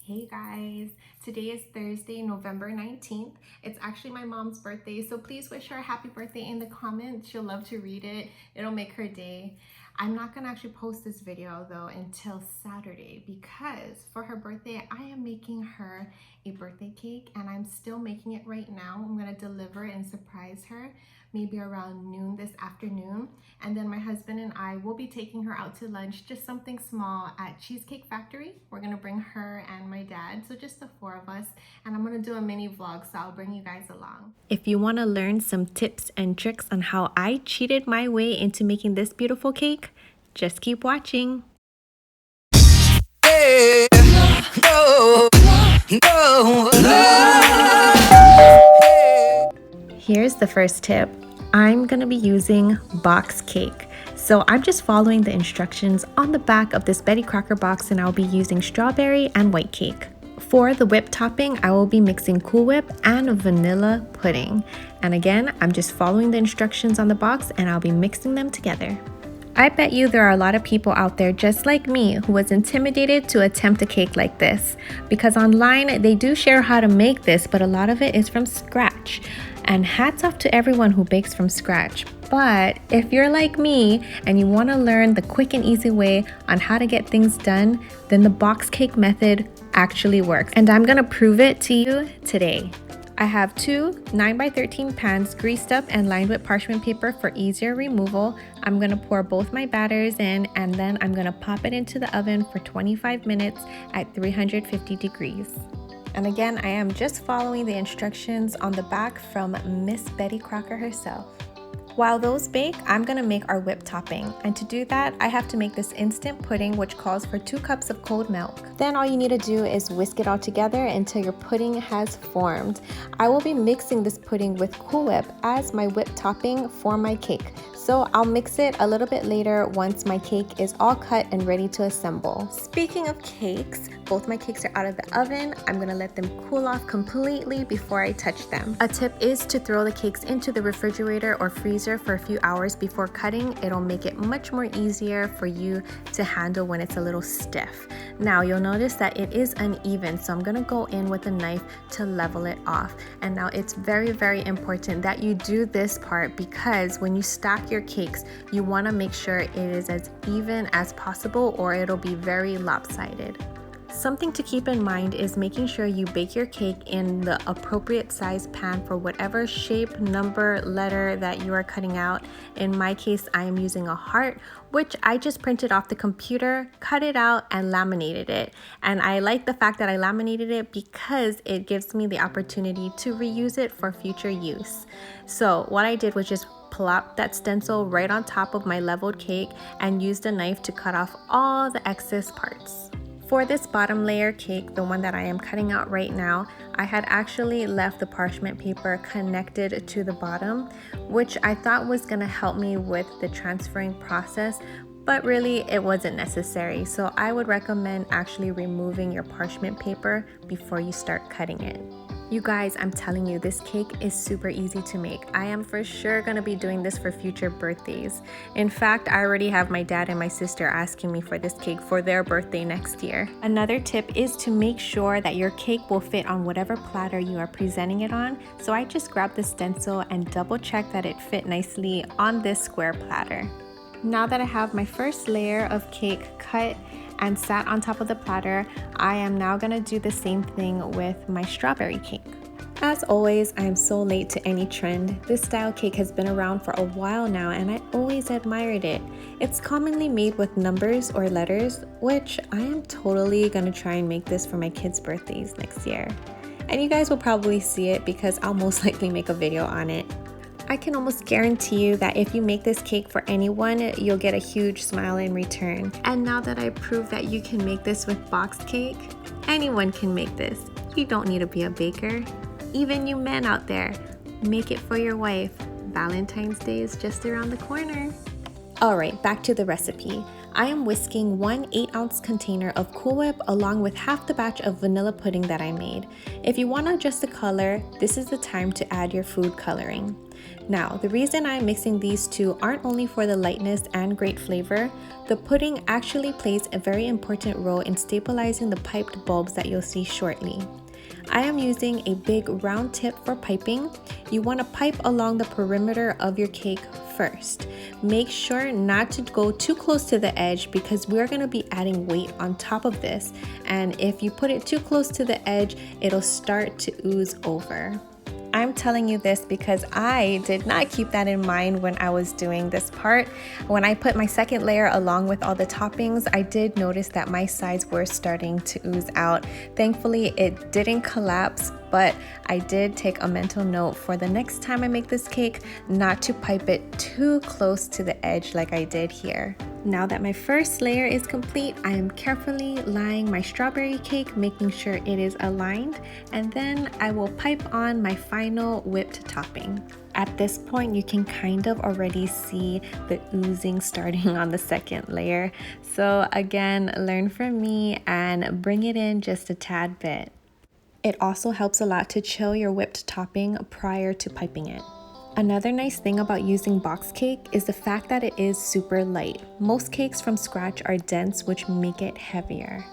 Hey guys, today is Thursday, November 19th. It's actually my mom's birthday, so please wish her a happy birthday in the comments. She'll love to read it. It'll make her day. I'm not gonna actually post this video though until Saturday because for her birthday, I am making her a birthday cake and I'm still making it right now. I'm gonna deliver it and surprise her maybe around noon this afternoon. And then my husband and I will be taking her out to lunch, just something small at Cheesecake Factory. We're gonna bring her and my dad, so just the four of us. And I'm gonna do a mini vlog, so I'll bring you guys along. If you wanna learn some tips and tricks on how I cheated my way into making this beautiful cake, just keep watching. Hey, no, no, Here's the first tip. I'm gonna be using box cake. So I'm just following the instructions on the back of this Betty Crocker box and I'll be using strawberry and white cake. For the whip topping, I will be mixing Cool Whip and vanilla pudding. And again, I'm just following the instructions on the box and I'll be mixing them together. I bet you there are a lot of people out there just like me who was intimidated to attempt a cake like this because online they do share how to make this, but a lot of it is from scratch. And hats off to everyone who bakes from scratch. But if you're like me and you want to learn the quick and easy way on how to get things done, then the box cake method actually works. And I'm gonna prove it to you today. I have two 9x13 pans greased up and lined with parchment paper for easier removal. I'm gonna pour both my batters in and then I'm gonna pop it into the oven for 25 minutes at 350 degrees. And again, I am just following the instructions on the back from Miss Betty Crocker herself. While those bake, I'm gonna make our whip topping. And to do that, I have to make this instant pudding, which calls for 2 cups of cold milk. Then all you need to do is whisk it all together until your pudding has formed. I will be mixing this pudding with Cool Whip as my whip topping for my cake. So I'll mix it a little bit later once my cake is all cut and ready to assemble. Speaking of cakes, both my cakes are out of the oven. I'm gonna let them cool off completely before I touch them. A tip is to throw the cakes into the refrigerator or freezer for a few hours before cutting. It'll make it much more easier for you to handle when it's a little stiff. Now you'll notice that it is uneven, so I'm gonna go in with a knife to level it off. And now it's very, very important that you do this part because when you stack your cakes, you wanna make sure it is as even as possible or it'll be very lopsided. Something to keep in mind is making sure you bake your cake in the appropriate size pan for whatever shape, number, letter that you are cutting out. In my case, I am using a heart, which I just printed off the computer, cut it out, and laminated it. And I like the fact that I laminated it because it gives me the opportunity to reuse it for future use. So what I did was just plop that stencil right on top of my leveled cake and used a knife to cut off all the excess parts. For this bottom layer cake, the one that I am cutting out right now, I had actually left the parchment paper connected to the bottom, which I thought was gonna help me with the transferring process, but really it wasn't necessary. So I would recommend actually removing your parchment paper before you start cutting it. You guys, I'm telling you, this cake is super easy to make. I am for sure gonna be doing this for future birthdays. In fact, I already have my dad and my sister asking me for this cake for their birthday next year. Another tip is to make sure that your cake will fit on whatever platter you are presenting it on. So I just grabbed the stencil and double checked that it fit nicely on this square platter. Now that I have my first layer of cake cut and sat on top of the platter, I am now gonna do the same thing with my strawberry cake. As always, I am so late to any trend. This style cake has been around for a while now and I always admired it. It's commonly made with numbers or letters, which I am totally gonna try and make this for my kids' birthdays next year. And you guys will probably see it because I'll most likely make a video on it. I can almost guarantee you that if you make this cake for anyone, you'll get a huge smile in return. And now that I proved that you can make this with box cake, anyone can make this. You don't need to be a baker. Even you men out there, make it for your wife. Valentine's Day is just around the corner. Alright, back to the recipe. I am whisking one 8-ounce container of Cool Whip along with half the batch of vanilla pudding that I made. If you want to adjust the color, this is the time to add your food coloring. Now, the reason I'm mixing these two aren't only for the lightness and great flavor, the pudding actually plays a very important role in stabilizing the piped bulbs that you'll see shortly. I am using a big round tip for piping. You want to pipe along the perimeter of your cake first. Make sure not to go too close to the edge because we're going to be adding weight on top of this, and if you put it too close to the edge, it'll start to ooze over. I'm telling you this because I did not keep that in mind when I was doing this part. When I put my second layer along with all the toppings, I did notice that my sides were starting to ooze out. Thankfully, it didn't collapse, but I did take a mental note for the next time I make this cake not to pipe it too close to the edge like I did here. Now that my first layer is complete, I am carefully laying my strawberry cake, making sure it is aligned, and then I will pipe on my final whipped topping. At this point, you can kind of already see the oozing starting on the second layer. So again, learn from me and bring it in just a tad bit. It also helps a lot to chill your whipped topping prior to piping it. Another nice thing about using box cake is the fact that it is super light. Most cakes from scratch are dense, which make it heavier.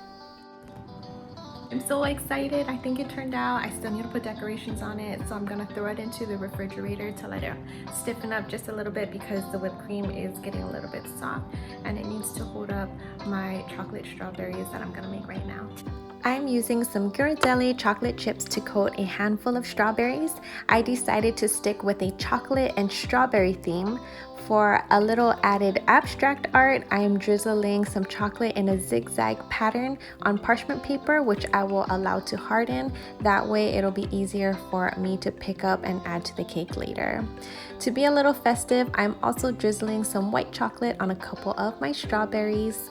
I'm so excited. I think it turned out. I still need to put decorations on it, so I'm gonna throw it into the refrigerator to let it stiffen up just a little bit because the whipped cream is getting a little bit soft and it needs to hold up my chocolate strawberries that I'm gonna make right now. I'm using some Ghirardelli chocolate chips to coat a handful of strawberries. I decided to stick with a chocolate and strawberry theme. For a little added abstract art, I am drizzling some chocolate in a zigzag pattern on parchment paper, which I will allow to harden. That way it'll be easier for me to pick up and add to the cake later. To be a little festive, I'm also drizzling some white chocolate on a couple of my strawberries.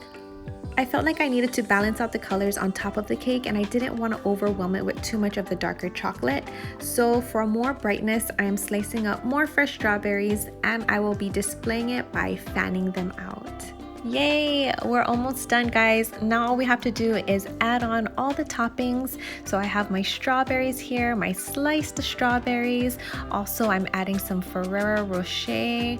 I felt like I needed to balance out the colors on top of the cake and I didn't want to overwhelm it with too much of the darker chocolate. So for more brightness, I am slicing up more fresh strawberries and I will be displaying it by fanning them out. Yay, we're almost done, guys. Now all we have to do is add on all the toppings. So I have my strawberries here, my sliced strawberries. Also, I'm adding some Ferrero Rocher.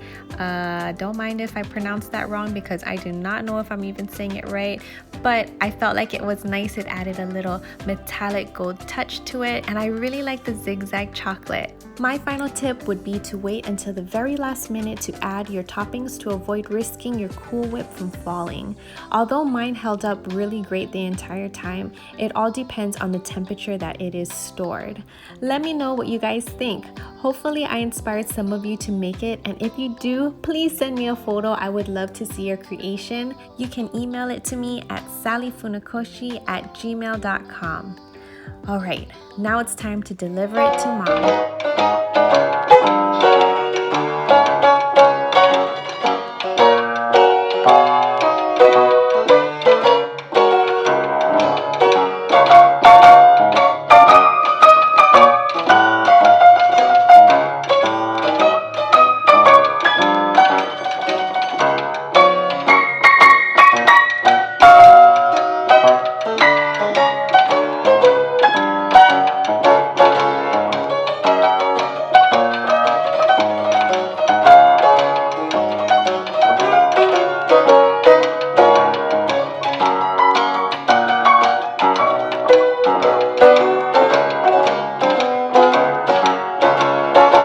Don't mind if I pronounce that wrong because I do not know if I'm even saying it right, but I felt like it was nice. It added a little metallic gold touch to it, and I really like the zigzag chocolate. My final tip would be to wait until the very last minute to add your toppings to avoid risking your Cool Whip from falling. Although mine held up really great the entire time, it all depends on the temperature that it is stored. Let me know what you guys think. Hopefully I inspired some of you to make it, and if you do, please send me a photo. I would love to see your creation. You can email it to me at SallyFunakoshi@gmail.com. All right, now it's time to deliver it to mom.